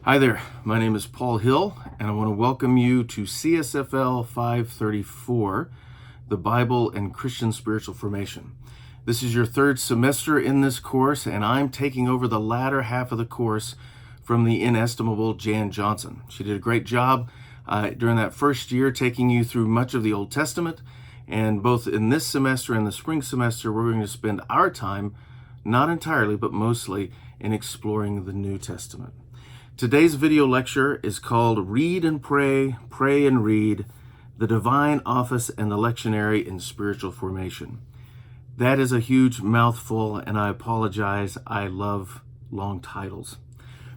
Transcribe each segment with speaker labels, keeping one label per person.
Speaker 1: Hi there, my name is Paul Hill, and I want to welcome you to CSFL 534, the Bible and Christian Spiritual Formation. This is your third semester in this course, and I'm taking over the latter half of the course from the inestimable Jan Johnson. She did a great job during that first year, taking you through much of the Old Testament, and both in this semester and the spring semester, we're going to spend our time, not entirely, but mostly, in exploring the New Testament. Today's video lecture is called Read and Pray, Pray and Read, the Divine Office and the Lectionary in Spiritual Formation. That is a huge mouthful, and I apologize. I love long titles.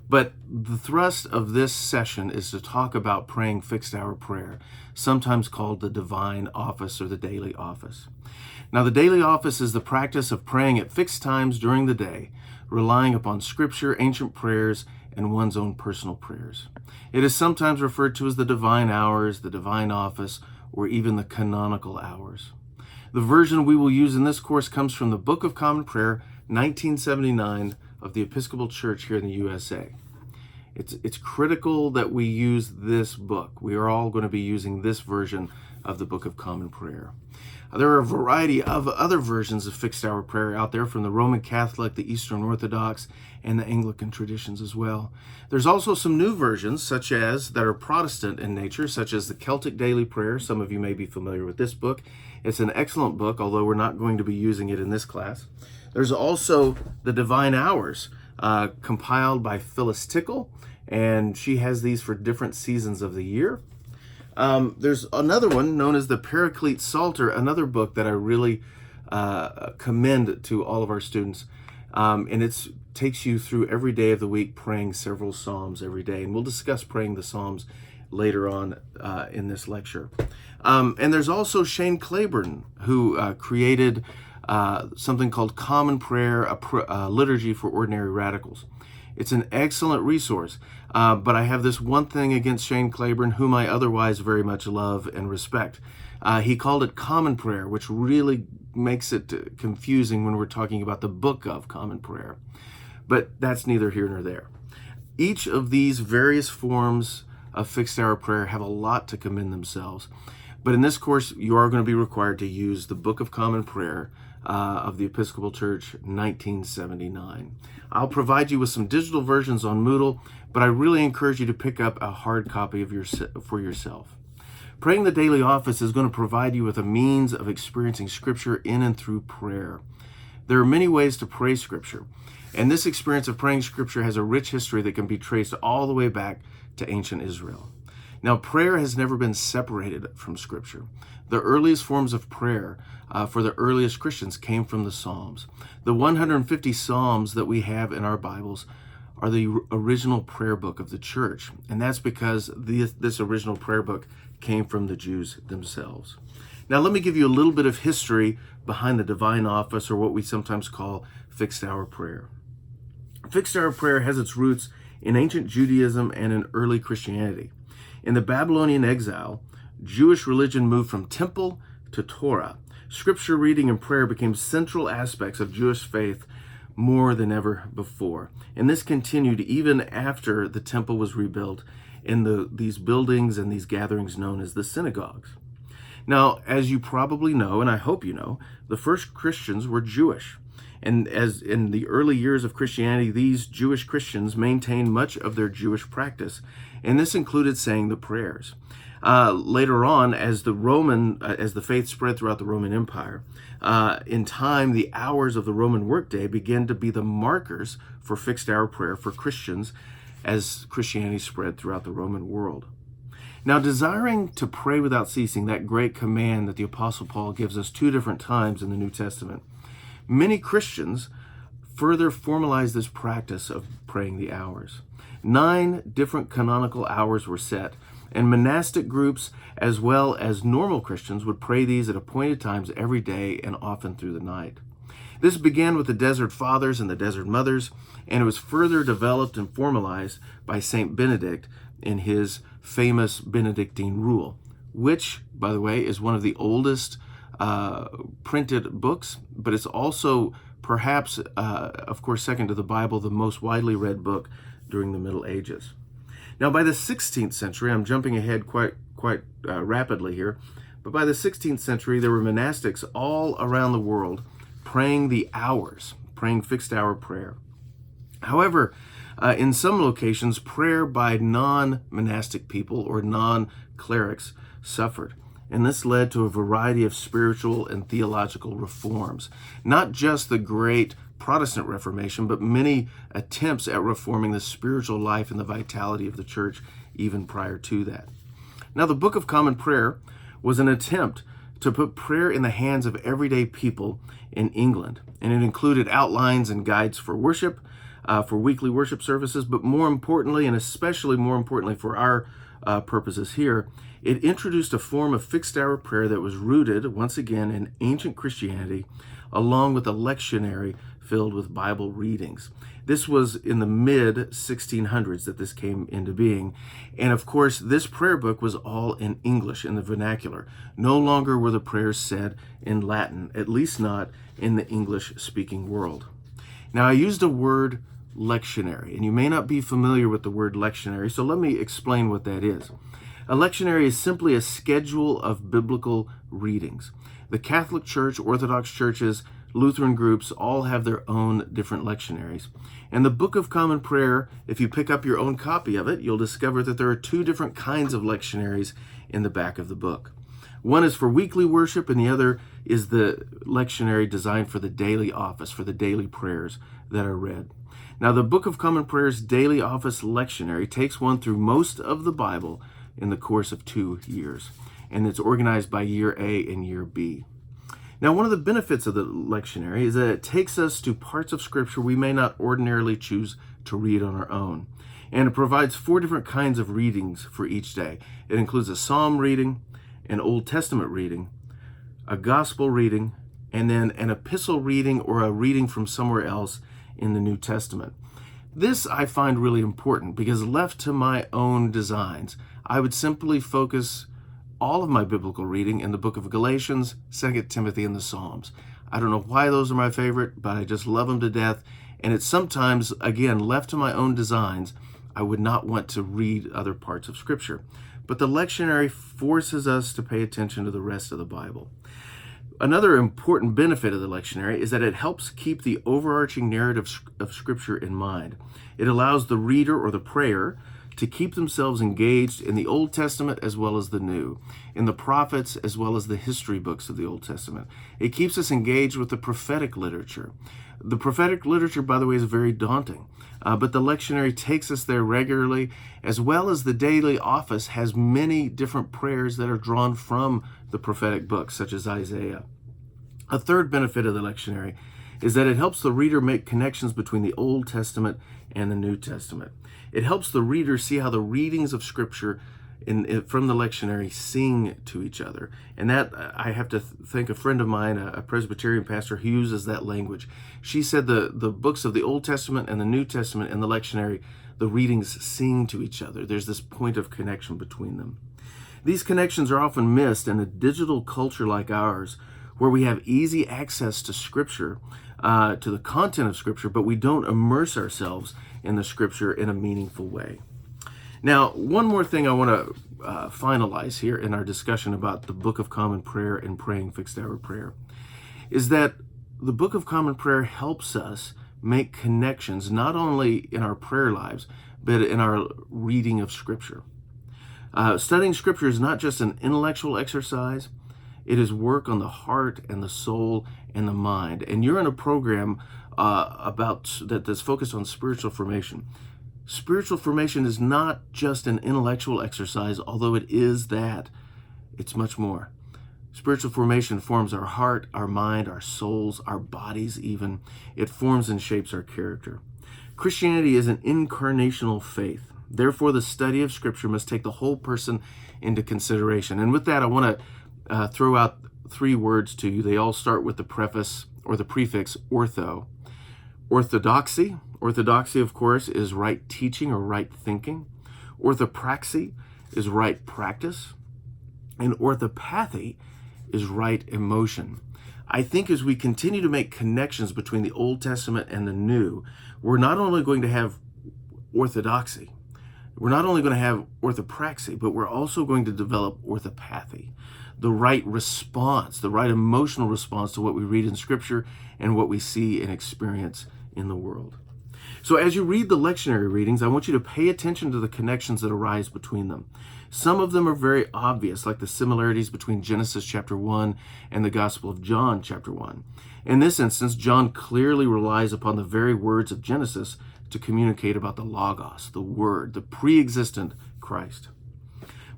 Speaker 1: But the thrust of this session is to talk about praying fixed hour prayer, sometimes called the Divine Office or the Daily Office. Now, the Daily Office is the practice of praying at fixed times during the day, relying upon Scripture, ancient prayers, and one's own personal prayers. It is sometimes referred to as the divine hours, the divine office, or even the canonical hours. The version we will use in this course comes from the Book of Common Prayer, 1979, of the Episcopal Church here in the USA. It's critical that we use this book. We are all going to be using this version of the Book of Common Prayer. There are a variety of other versions of fixed hour prayer out there from the Roman Catholic, the Eastern Orthodox, and the Anglican traditions as well. There's also some new versions that are Protestant in nature, such as the Celtic Daily Prayer. Some of you may be familiar with this book. It's an excellent book, although we're not going to be using it in this class. There's also the Divine Hours, compiled by Phyllis Tickle, and she has these for different seasons of the year. There's another one known as the Paraclete Psalter, another book that I really commend to all of our students. And it takes you through every day of the week praying several psalms every day. And we'll discuss praying the psalms later on in this lecture. And there's also Shane Claiborne, who created something called Common Prayer, a liturgy for ordinary radicals. It's an excellent resource, but I have this one thing against Shane Claiborne, whom I otherwise very much love and respect. He called it Common Prayer, which really makes it confusing when we're talking about the Book of Common Prayer. But that's neither here nor there. Each of these various forms of fixed hour prayer have a lot to commend themselves. But in this course, you are going to be required to use the Book of Common Prayer of the Episcopal Church, 1979. I'll provide you with some digital versions on Moodle, but I really encourage you to pick up a hard copy for yourself. Praying the Daily Office is going to provide you with a means of experiencing Scripture in and through prayer. There are many ways to pray Scripture, and this experience of praying Scripture has a rich history that can be traced all the way back to ancient Israel. Now, prayer has never been separated from Scripture. The earliest forms of prayer for the earliest Christians came from the Psalms. The 150 Psalms that we have in our Bibles are the original prayer book of the church, and that's because this original prayer book came from the Jews themselves. Now, let me give you a little bit of history behind the Divine Office, or what we sometimes call fixed hour prayer. Fixed hour prayer has its roots in ancient Judaism and in early Christianity. In the Babylonian exile, Jewish religion moved from temple to Torah. Scripture reading and prayer became central aspects of Jewish faith more than ever before. And this continued even after the temple was rebuilt in these buildings and these gatherings known as the synagogues. Now, as you probably know, and I hope you know, the first Christians were Jewish. And as in the early years of Christianity, these Jewish Christians maintained much of their Jewish practice, and this included saying the prayers. Later on, as the faith spread throughout the Roman Empire, in time, the hours of the Roman workday began to be the markers for fixed hour prayer for Christians as Christianity spread throughout the Roman world. Now, desiring to pray without ceasing, that great command that the Apostle Paul gives us 2 different times in the New Testament, many Christians further formalized this practice of praying the hours. 9 different canonical hours were set, and monastic groups as well as normal Christians would pray these at appointed times every day and often through the night. This began with the Desert Fathers and the Desert Mothers, and it was further developed and formalized by Saint Benedict in his famous Benedictine Rule, which, by the way, is one of the oldest printed books, but it's also perhaps, of course, second to the Bible, the most widely read book during the Middle Ages. Now, by the 16th century, I'm jumping ahead quite rapidly here, but by the 16th century, there were monastics all around the world praying the hours, praying fixed hour prayer. However, in some locations, prayer by non-monastic people or non-clerics suffered. And this led to a variety of spiritual and theological reforms. Not just the great Protestant Reformation, but many attempts at reforming the spiritual life and the vitality of the church even prior to that. Now, the Book of Common Prayer was an attempt to put prayer in the hands of everyday people in England. And it included outlines and guides for worship, for weekly worship services, but more importantly, and especially more importantly for our purposes here, it introduced a form of fixed hour prayer that was rooted, once again, in ancient Christianity, along with a lectionary filled with Bible readings. This was in the mid-1600s that this came into being. And of course, this prayer book was all in English, in the vernacular. No longer were the prayers said in Latin, at least not in the English-speaking world. Now, I used a word lectionary, and you may not be familiar with the word lectionary, so let me explain what that is. A lectionary is simply a schedule of biblical readings. The Catholic Church, Orthodox churches, Lutheran groups all have their own different lectionaries. And the Book of Common Prayer, if you pick up your own copy of it, you'll discover that there are two different kinds of lectionaries in the back of the book. One is for weekly worship, and the other is the lectionary designed for the daily office, for the daily prayers that are read. Now, the Book of Common Prayer's daily office lectionary takes one through most of the Bible in the course of 2 years, and it's organized by year A and year B. Now, one of the benefits of the lectionary is that it takes us to parts of Scripture we may not ordinarily choose to read on our own. And it provides 4 different kinds of readings for each day. It includes a psalm reading, an Old Testament reading, a gospel reading, and then an epistle reading or a reading from somewhere else in the New Testament. This I find really important because left to my own designs, I would simply focus all of my biblical reading in the book of Galatians, 2 Timothy, and the Psalms. I don't know why those are my favorite, but I just love them to death. And it's sometimes, again, left to my own designs, I would not want to read other parts of Scripture. But the lectionary forces us to pay attention to the rest of the Bible. Another important benefit of the lectionary is that it helps keep the overarching narrative of Scripture in mind. It allows the reader or the prayer to keep themselves engaged in the Old Testament as well as the New, in the prophets as well as the history books of the Old Testament. It keeps us engaged with the prophetic literature. The prophetic literature, by the way, is very daunting, but the lectionary takes us there regularly, as well as the daily office has many different prayers that are drawn from the prophetic books, such as Isaiah. A third benefit of the lectionary is that it helps the reader make connections between the Old Testament and the New Testament. It helps the reader see how the readings of Scripture from the lectionary sing to each other. And that, I have to thank a friend of mine, a Presbyterian pastor, who uses that language. She said the books of the Old Testament and the New Testament and the lectionary, the readings sing to each other. There's this point of connection between them. These connections are often missed in a digital culture like ours, where we have easy access to Scripture, to the content of Scripture, but we don't immerse ourselves in the Scripture in a meaningful way. Now, one more thing I want to finalize here in our discussion about the Book of Common Prayer and praying fixed hour prayer is that the Book of Common Prayer helps us make connections not only in our prayer lives, but in our reading of Scripture. Studying Scripture is not just an intellectual exercise. It is work on the heart and the soul and the mind. And you're in a program that's focused on spiritual formation. Spiritual formation is not just an intellectual exercise, although it is that. It's much more. Spiritual formation forms our heart, our mind, our souls, our bodies even. It forms and shapes our character. Christianity is an incarnational faith. Therefore, the study of Scripture must take the whole person into consideration. And with that, I want to throw out 3 words to you. They all start with the preface or the prefix ortho. Orthodoxy. Orthodoxy, of course, is right teaching or right thinking. Orthopraxy is right practice. And orthopathy is right emotion. I think as we continue to make connections between the Old Testament and the New, we're not only going to have orthodoxy, We're not only going to have orthopraxy, but we're also going to develop orthopathy, the right response, the right emotional response to what we read in Scripture and what we see and experience in the world. So as you read the lectionary readings, I want you to pay attention to the connections that arise between them. Some of them are very obvious, like the similarities between Genesis chapter 1 and the Gospel of John chapter 1. In this instance, John clearly relies upon the very words of Genesis to communicate about the Logos, the Word, the pre-existent Christ.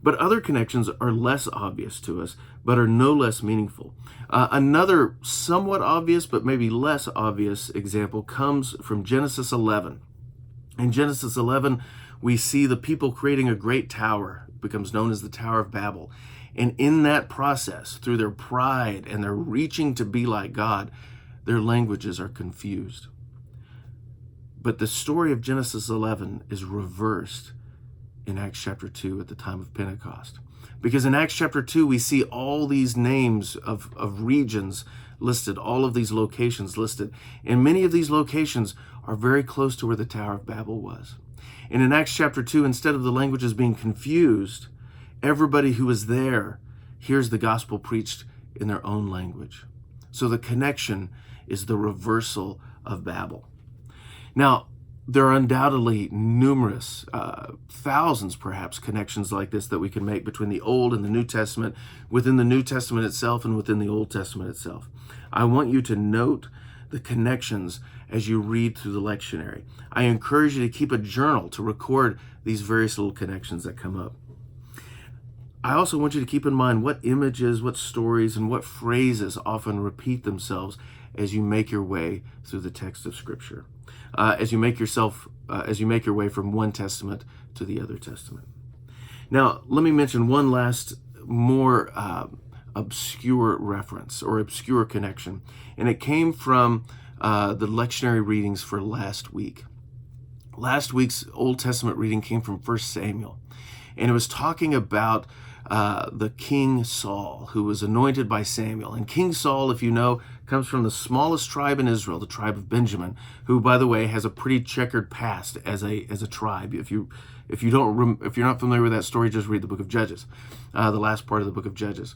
Speaker 1: But other connections are less obvious to us, but are no less meaningful. Another somewhat obvious, but maybe less obvious example comes from Genesis 11. In Genesis 11, we see the people creating a great tower. It becomes known as the Tower of Babel. And in that process, through their pride and their reaching to be like God, their languages are confused. But the story of Genesis 11 is reversed in Acts chapter 2 at the time of Pentecost. Because in Acts chapter 2, we see all these names of regions listed, all of these locations listed. And many of these locations are very close to where the Tower of Babel was. And in Acts chapter 2, instead of the languages being confused, everybody who is there hears the gospel preached in their own language. So the connection is the reversal of Babel. Now, there are undoubtedly numerous, thousands perhaps, connections like this that we can make between the Old and the New Testament, within the New Testament itself and within the Old Testament itself. I want you to note the connections as you read through the lectionary. I encourage you to keep a journal to record these various little connections that come up. I also want you to keep in mind what images, what stories, and what phrases often repeat themselves as you make your way through the text of Scripture. As you make your way from one testament to the other testament. Now, let me mention one last more obscure reference or obscure connection, and it came from the lectionary readings for last week. Last week's Old Testament reading came from 1 Samuel, and it was talking about the King Saul, who was anointed by Samuel. And King Saul, if you know, comes from the smallest tribe in Israel, the tribe of Benjamin, who, by the way, has a pretty checkered past as a tribe. If you're not familiar with that story, just read the book of Judges, the last part of the book of Judges.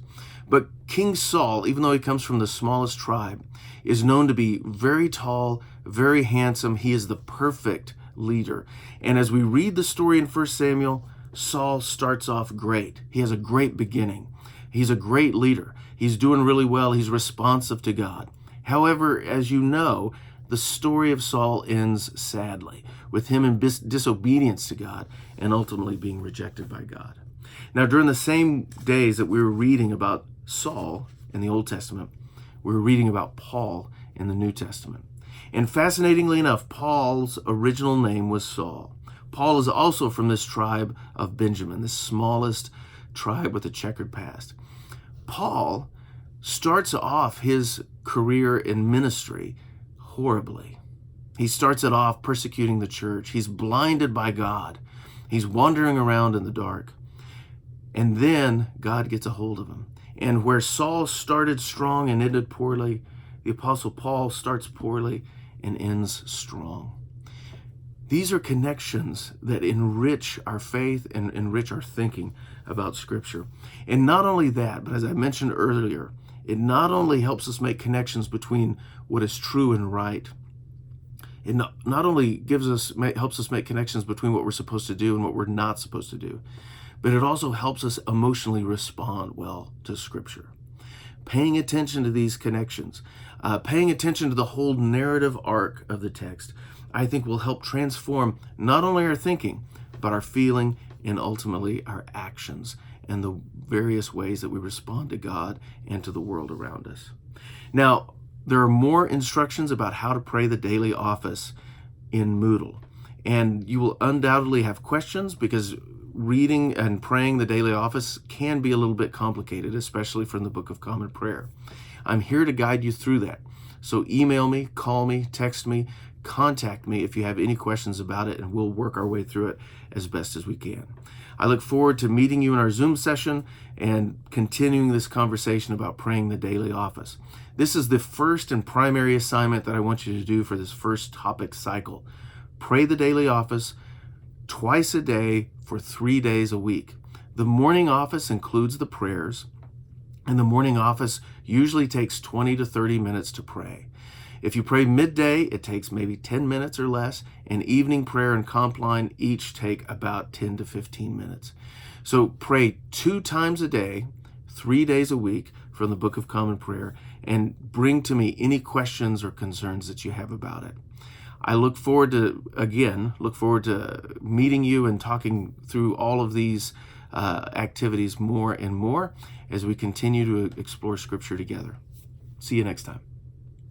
Speaker 1: But King Saul, even though he comes from the smallest tribe, is known to be very tall, very handsome. He is the perfect leader. And as we read the story in 1 Samuel, Saul starts off great. He has a great beginning. He's a great leader. He's doing really well. He's responsive to God. However, as you know, the story of Saul ends sadly, with him in disobedience to God and ultimately being rejected by God. Now, during the same days that we were reading about Saul in the Old Testament, we were reading about Paul in the New Testament. And fascinatingly enough, Paul's original name was Saul. Paul is also from this tribe of Benjamin, the smallest tribe with a checkered past. Paul starts off his career in ministry horribly. He starts it off persecuting the church. He's blinded by God. He's wandering around in the dark. And then God gets a hold of him. And where Saul started strong and ended poorly, the Apostle Paul starts poorly and ends strong. These are connections that enrich our faith and enrich our thinking about Scripture. And not only that, but as I mentioned earlier, it not only helps us make connections between what is true and right, it not only helps us make connections between what we're supposed to do and what we're not supposed to do, but it also helps us emotionally respond well to Scripture. Paying attention to these connections, paying attention to the whole narrative arc of the text, I think will help transform not only our thinking, but our feeling and ultimately our actions and the various ways that we respond to God and to the world around us. Now, there are more instructions about how to pray the daily office in Moodle. And you will undoubtedly have questions because reading and praying the daily office can be a little bit complicated, especially from the Book of Common Prayer. I'm here to guide you through that. So email me, call me, text me, contact me if you have any questions about it, and we'll work our way through it as best as we can. I look forward to meeting you in our Zoom session and continuing this conversation about praying the daily office. This is the first and primary assignment that I want you to do for this first topic cycle. Pray the daily office twice a day for 3 days a week. The morning office includes the prayers, and the morning office usually takes 20 to 30 minutes to pray. If you pray midday, it takes maybe 10 minutes or less, and evening prayer and compline each take about 10 to 15 minutes. So pray 2 times a day, 3 days a week from the Book of Common Prayer, and bring to me any questions or concerns that you have about it. I look forward to meeting you and talking through all of these activities more and more as we continue to explore Scripture together. See you next time.